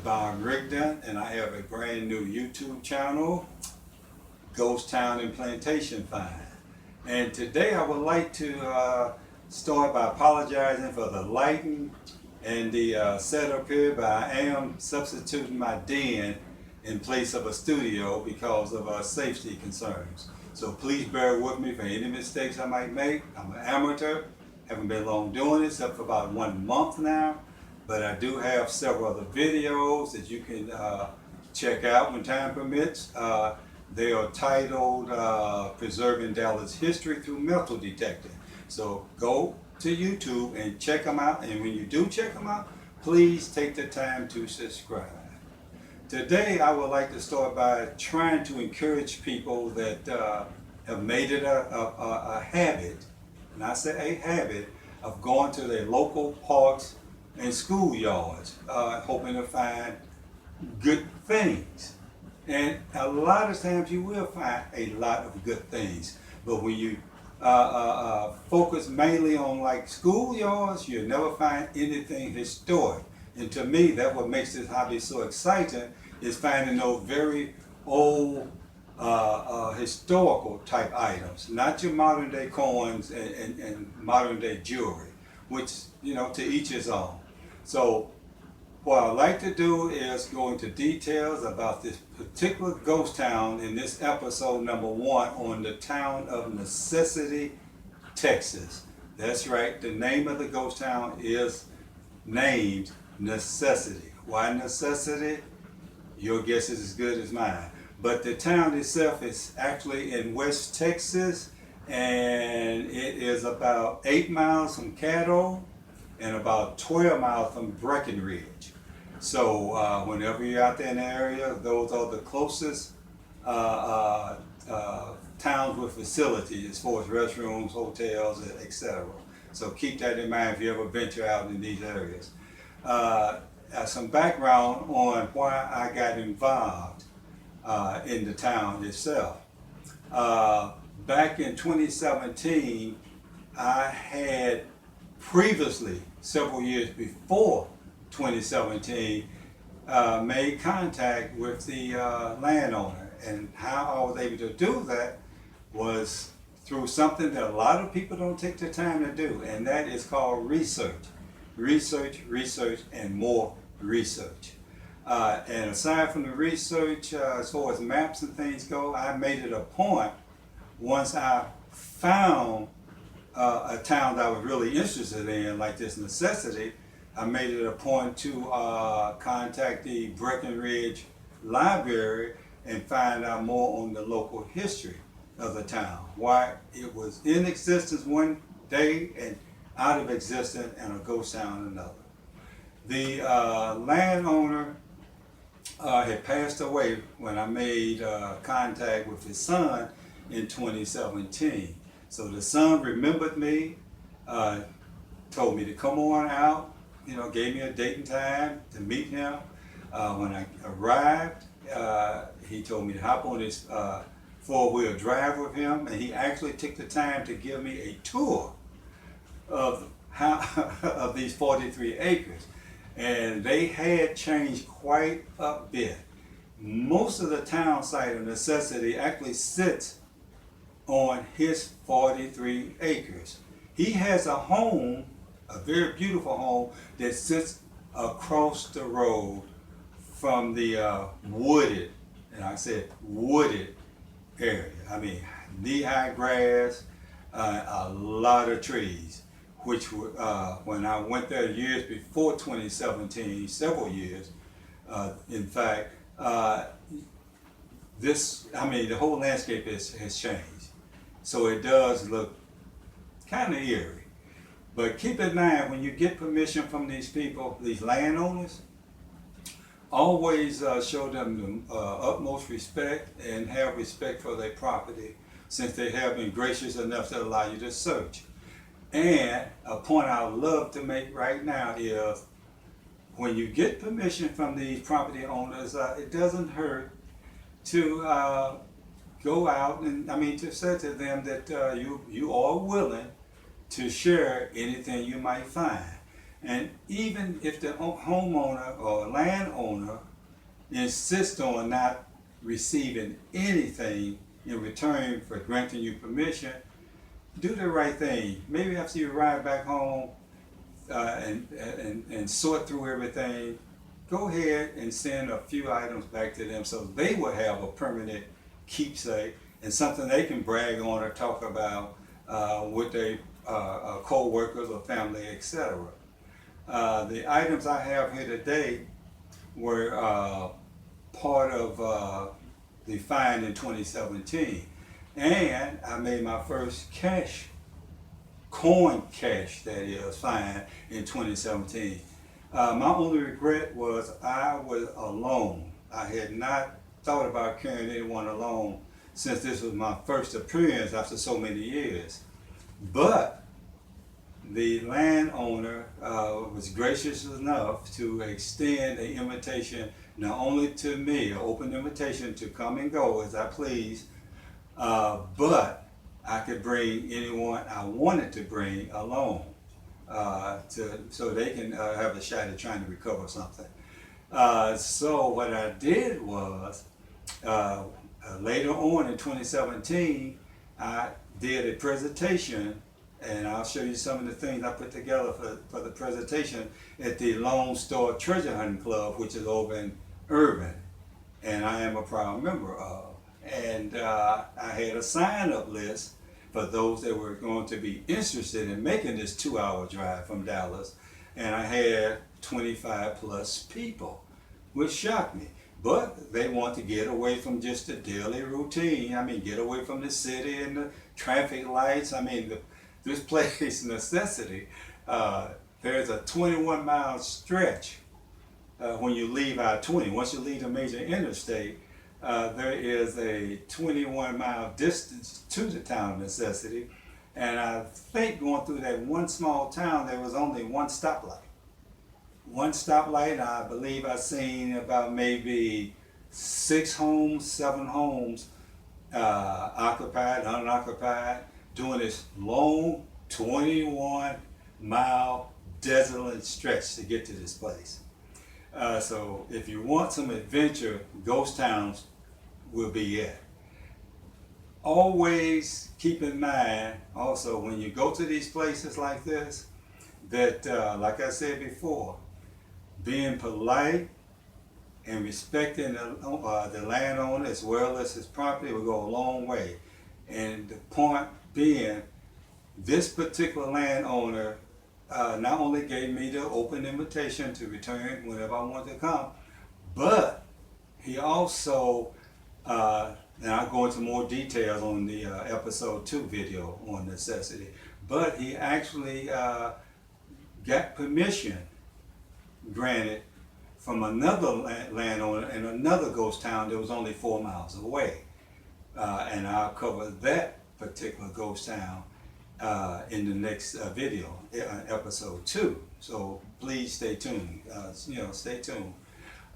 Bob Rigdon, and I have a brand new YouTube channel, Ghost Town and Plantation Find. And today I would like to start by apologizing for the lighting and the setup here, but I am substituting my den in place of a studio because of safety concerns. So please bear with me for any mistakes I might make. I'm an amateur, haven't been long doing it except for about 1 month now. But I do have several other videos that you can check out when time permits. They are titled Preserving Dallas History Through Metal Detecting. So go to YouTube and check them out. And when you do check them out, please take the time to subscribe. Today I would like to start by trying to encourage people that have made it a habit, and I say a habit, of going to their local parks and schoolyards, hoping to find good things. And a lot of times you will find a lot of good things, but when you focus mainly on like schoolyards, you'll never find anything historic. And to me, that's what makes this hobby so exciting, is finding those very old historical type items, not your modern day coins and modern day jewelry, which, you know, to each his own. So what I like to do is go into details about this particular ghost town in this episode number 1 on the town of Necessity, Texas. That's right, the name of the ghost town is named Necessity. Why Necessity? Your guess is as good as mine. But the town itself is actually in West Texas, and it is about 8 miles from Caddo and about 12 miles from Breckenridge. So whenever you're out there in the area, those are the closest towns with facilities as far as restrooms, hotels, etc. So keep that in mind if you ever venture out in these areas. Some background on why I got involved in the town itself. Back in 2017, I had previously, several years before 2017, made contact with the landowner. And how I was able to do that was through something that a lot of people don't take the time to do, and that is called research. Research, research, and more research. And aside from the research, as far as maps and things go, I made it a point, once I found a town that I was really interested in, like this Necessity, I made it a point to contact the Breckenridge Library and find out more on the local history of the town, why it was in existence one day and out of existence and a ghost town another. The landowner had passed away when I made contact with his son in 2017. So the son remembered me, told me to come on out, you know, gave me a date and time to meet him. When I arrived, he told me to hop on his four-wheel drive with him, and he actually took the time to give me a tour of of these 43 acres. And they had changed quite a bit. Most of the town site of Necessity actually sits on his 43 acres. He has a home, a very beautiful home, that sits across the road from the wooded, and I said wooded area. I mean, knee-high grass, a lot of trees, which were, when I went there years before 2017, several years, in fact, the whole landscape has changed. So it does look kind of eerie. But keep in mind, when you get permission from these people, these landowners, always show them the utmost respect and have respect for their property, since they have been gracious enough to allow you to search. And a point I would love to make right now is, when you get permission from these property owners, it doesn't hurt to go out and, to say to them that you are willing to share anything you might find. And even if the homeowner or landowner insists on not receiving anything in return for granting you permission, do the right thing. Maybe after you ride back home and sort through everything, go ahead and send a few items back to them so they will have a permanent keepsake and something they can brag on or talk about with their co-workers or family, etc. The items I have here today were part of the find in 2017. And I made my first coin cash, that is, find in 2017. My only regret was I was alone. I had not thought about carrying anyone alone since this was my first appearance after so many years. But the landowner was gracious enough to extend an invitation not only to me, an open invitation to come and go as I please, but I could bring anyone I wanted to bring along so they can have a shot at trying to recover something. So what I did was, later on in 2017, I did a presentation, and I'll show you some of the things I put together for the presentation at the Lone Star Treasure Hunting Club, which is over in Irving, and I am a proud member of. And I had a sign-up list for those that were going to be interested in making this 2-hour drive from Dallas, and I had 25 plus people, which shocked me. But they want to get away from just the daily routine. I mean, get away from the city and the traffic lights. I mean, this place, necessity. There's a 21-mile stretch when you leave I-20. Once you leave the major interstate, there is a 21-mile distance to the town of Necessity. And I think going through that one small town, there was only one stoplight. One stoplight, I believe I've seen about maybe 6 homes, 7 homes, occupied, unoccupied, doing this long 21-mile desolate stretch to get to this place. So if you want some adventure, ghost towns will be it. Always keep in mind also when you go to these places like this, that like I said before, being polite and respecting the landowner as well as his property will go a long way. And the point being, this particular landowner not only gave me the open invitation to return whenever I wanted to come, but he also, and I'll go into more details on the episode 2 video on necessity, but he actually got permission granted from another landowner in another ghost town that was only 4 miles away. And I'll cover that particular ghost town in the next video, episode 2. So please stay tuned. Stay tuned.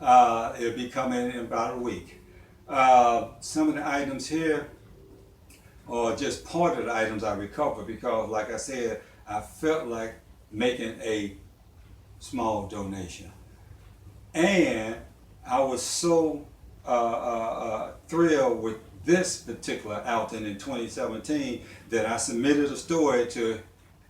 It'll be coming in about a week. Some of the items here are just part of the items I recovered because, like I said, I felt like making a small donation. And I was so thrilled with this particular outing in 2017 that I submitted a story to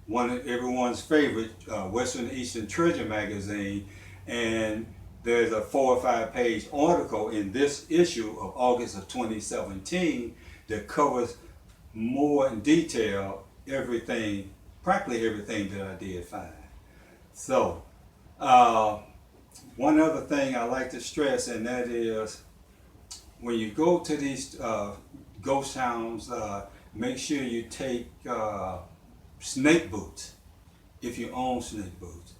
one of everyone's favorite Western Eastern Treasure magazine, and there's a 4 or 5 page article in this issue of August of 2017 that covers more in detail everything, practically everything that I did find. So one other thing I like to stress, and that is when you go to these ghost towns, make sure you take snake boots, if you own snake boots,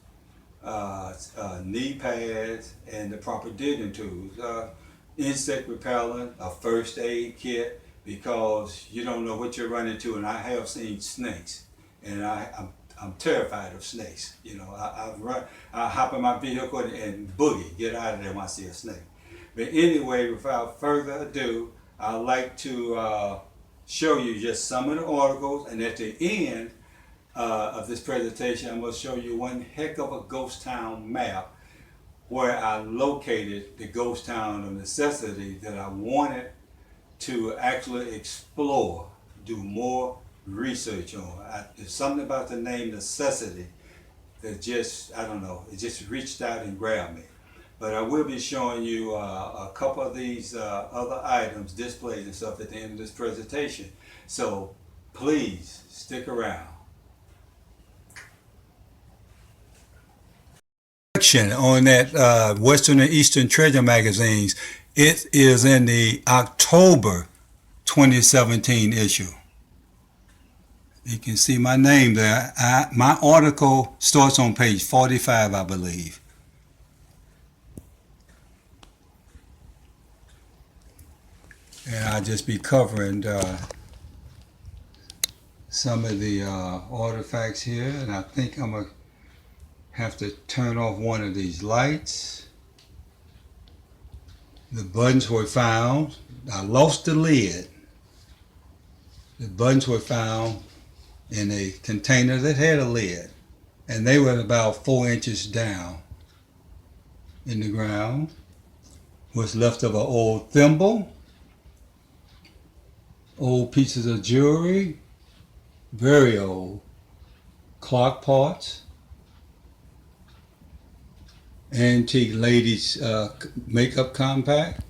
knee pads, and the proper digging tools, insect repellent, a first aid kit, because you don't know what you're running into. And I have seen snakes, and I'm terrified of snakes. You know, I hop in my vehicle and boogie, get out of there when I see a snake. But anyway, without further ado, I'd like to show you just some of the articles, and at the end, of this presentation, I'm going to show you one heck of a ghost town map where I located the ghost town of necessity that I wanted to actually explore, do more research on. There's something about the name necessity that just, I don't know, it just reached out and grabbed me. But I will be showing you a couple of these other items, displays and stuff at the end of this presentation. So please stick around. On that Western and Eastern Treasure magazines, it is in the October 2017 issue. You can see my name there. My article starts on page 45, I believe. And I'll just be covering some of the artifacts here. And I think I'm going to have to turn off one of these lights. The buttons were found. I lost the lid. The buttons were found in a container that had a lid, and they were about 4 inches down in the ground. What's left of an old thimble, old pieces of jewelry, very old, clock parts, antique ladies makeup compact,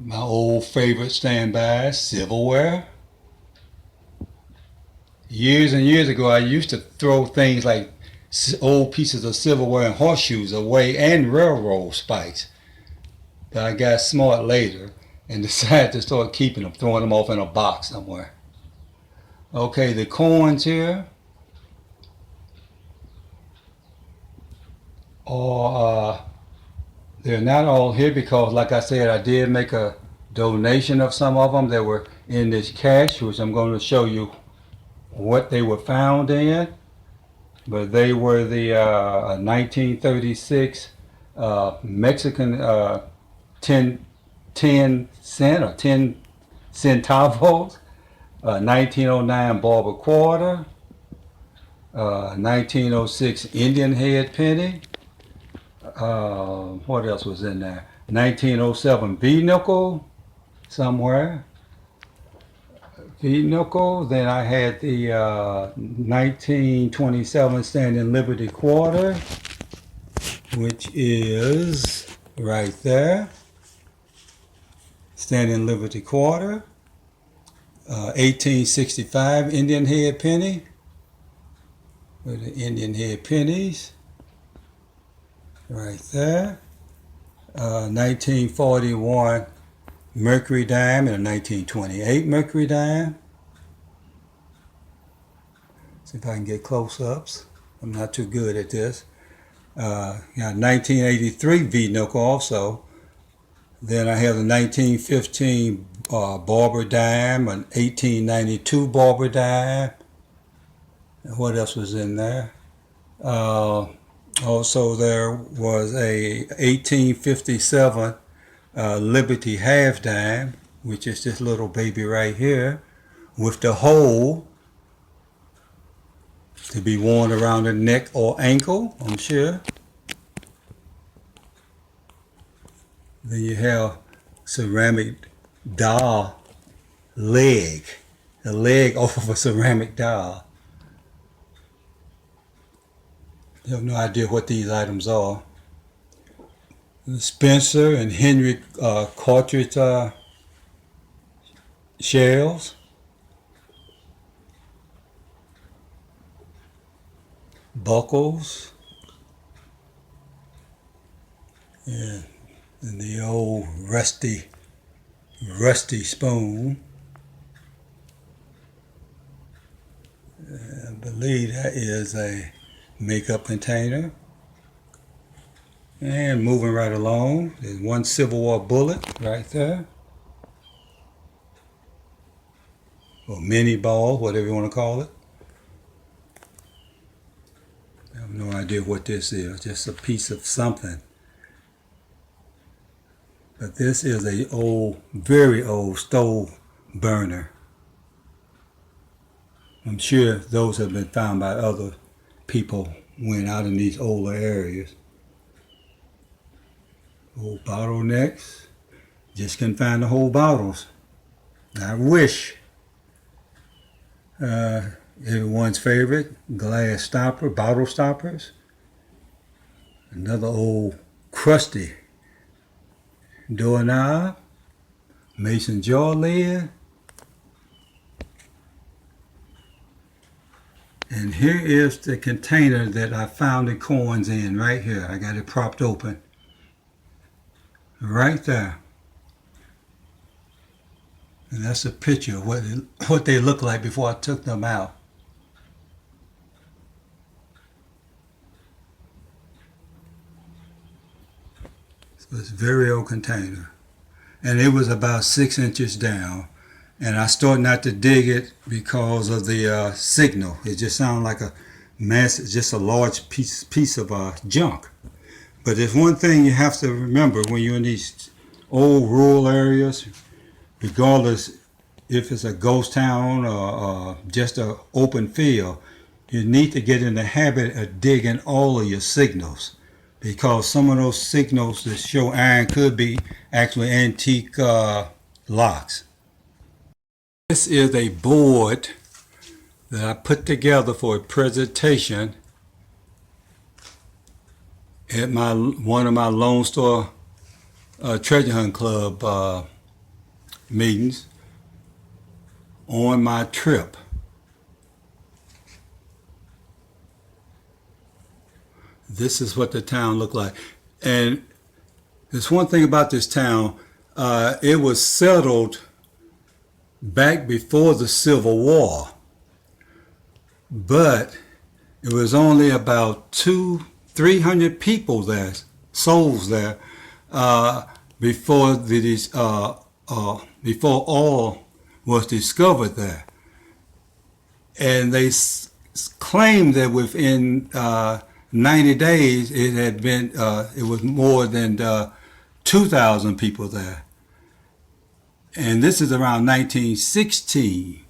my old favorite standby silverware. Years and years ago, I used to throw things like old pieces of silverware and horseshoes away, and railroad spikes. But I got smart later and decided to start keeping them, throwing them off in a box somewhere. Okay, the coins here are they're not all here because, like I said, I did make a donation of some of them that were in this cache, which I'm going to show you what they were found in. But they were the 1936 Mexican 10 cent or 10 centavos, 1909 Barber quarter, 1906 Indian head penny. What else was in there? 1907 V-nickel somewhere. V-nickel. Then I had the 1927 Standing Liberty quarter, which is right there. Standing Liberty quarter. 1865 Indian head penny. With the Indian head pennies. Right there. 1941 Mercury dime and a 1928 Mercury dime. See if I can get close-ups. I'm not too good at this. Got 1983 V-nickel also. Then I have the 1915 Barber dime, an 1892 Barber dime. And what else was in there? Also, there was a 1857 Liberty half dime, which is this little baby right here, with the hole to be worn around the neck or ankle, I'm sure. Then you have ceramic doll leg, the leg off of a ceramic doll. You have no idea what these items are. Spencer and Henry cartridge shells. Buckles. Yeah. And the old rusty spoon. I believe that is a makeup container. And moving right along, there's one Civil War bullet right there. Or mini ball, whatever you want to call it. I have no idea what this is, just a piece of something. But this is a old, very old stove burner. I'm sure those have been found by other people when out in these older areas. Old bottlenecks. Just couldn't find the whole bottles. I wish. Everyone's favorite, glass stopper, bottle stoppers. Another old crusty doorknob, mason jar lid. And here is the container that I found the coins in right here. I got it propped open. Right there. And that's a picture of what they looked like before I took them out. So it's a very old container. And it was about 6 inches down. And I started not to dig it because of the signal. It just sounded like a massive, just a large piece of junk. But there's one thing you have to remember when you're in these old rural areas, regardless if it's a ghost town or just an open field, you need to get in the habit of digging all of your signals, because some of those signals that show iron could be actually antique locks. This is a board that I put together for a presentation at one of my Lone Star Treasure Hunt Club meetings on my trip. This is what the town looked like. And there's one thing about this town, it was settled back before the Civil War, but it was only about 200-300 people there, souls there, before before oil was discovered there. And they claimed that within 90 days it had been it was more than 2,000 people there. And this is around 1916.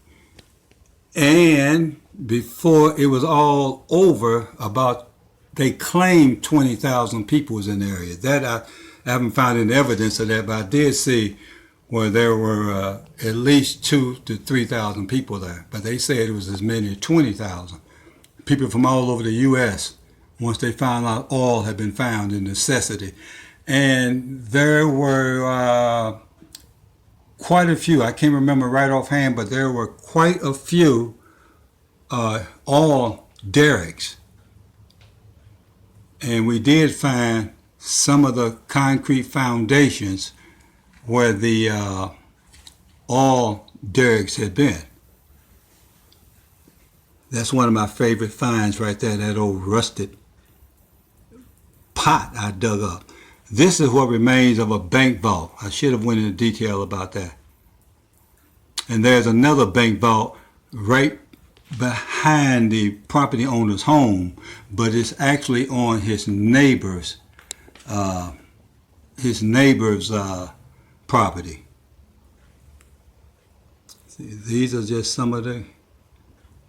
And before it was all over, they claimed 20,000 people was in the area. That I haven't found any evidence of that, but I did see where there were at least 2,000 to 3,000 people there. But they said it was as many as 20,000. People from all over the U.S., once they found out oil had been found in necessity. And there were quite a few, I can't remember right offhand, but there were quite a few oil derricks. And we did find some of the concrete foundations where the oil derricks had been. That's one of my favorite finds right there, that old rusted pot I dug up. This is what remains of a bank vault. I should have went into detail about that. And there's another bank vault right behind the property owner's home, but it's actually on his neighbor's property. See, these are just some of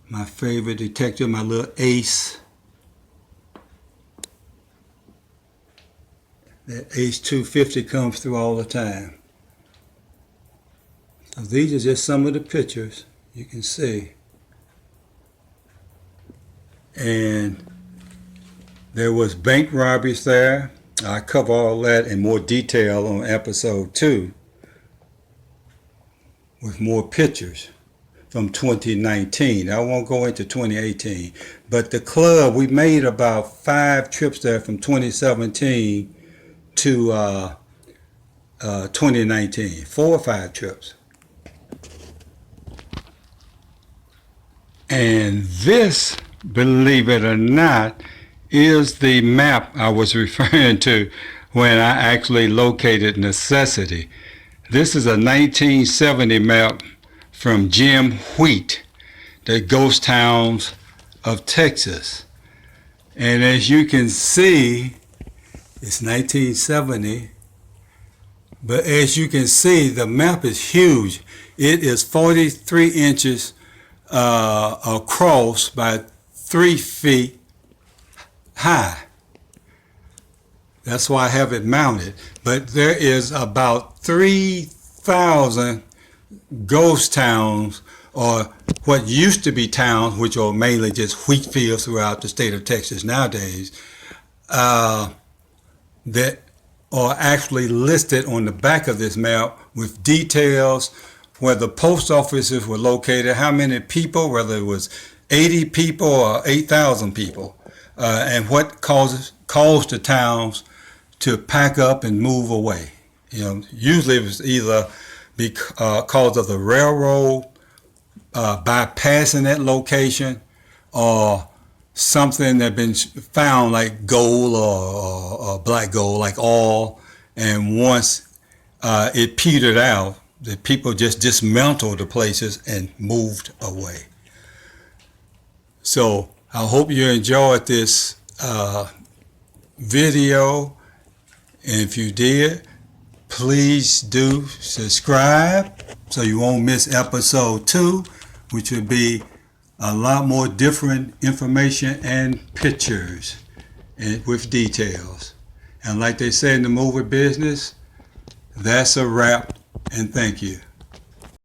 my favorite detector, my little ace. That Ace 250 comes through all the time. So these are just some of the pictures you can see. And there was bank robberies there. I cover all that in more detail on episode 2 with more pictures from 2019. I won't go into 2018. But the club, we made about 5 trips there from 2017 to 2019, 4 or 5 trips. And this, believe it or not, is the map I was referring to when I actually located Necessity. This is a 1970 map from Jim Wheat, the ghost towns of Texas. And as you can see, it's 1970, but as you can see, the map is huge. It is 43 inches across by 3 feet high. That's why I have it mounted. But there is about 3,000 ghost towns, or what used to be towns, which are mainly just wheat fields throughout the state of Texas nowadays, that are actually listed on the back of this map with details where the post offices were located, how many people, whether it was 80 people or 8,000 people, and what caused the towns to pack up and move away. Usually it was either because of the railroad bypassing that location, or something that been found like gold or black gold, like oil, and once it petered out, the people just dismantled the places and moved away. So I hope you enjoyed this video, and if you did, please do subscribe so you won't miss episode 2, which will be a lot more different information and pictures and with details. And like they say in the movie business, that's a wrap, and thank you.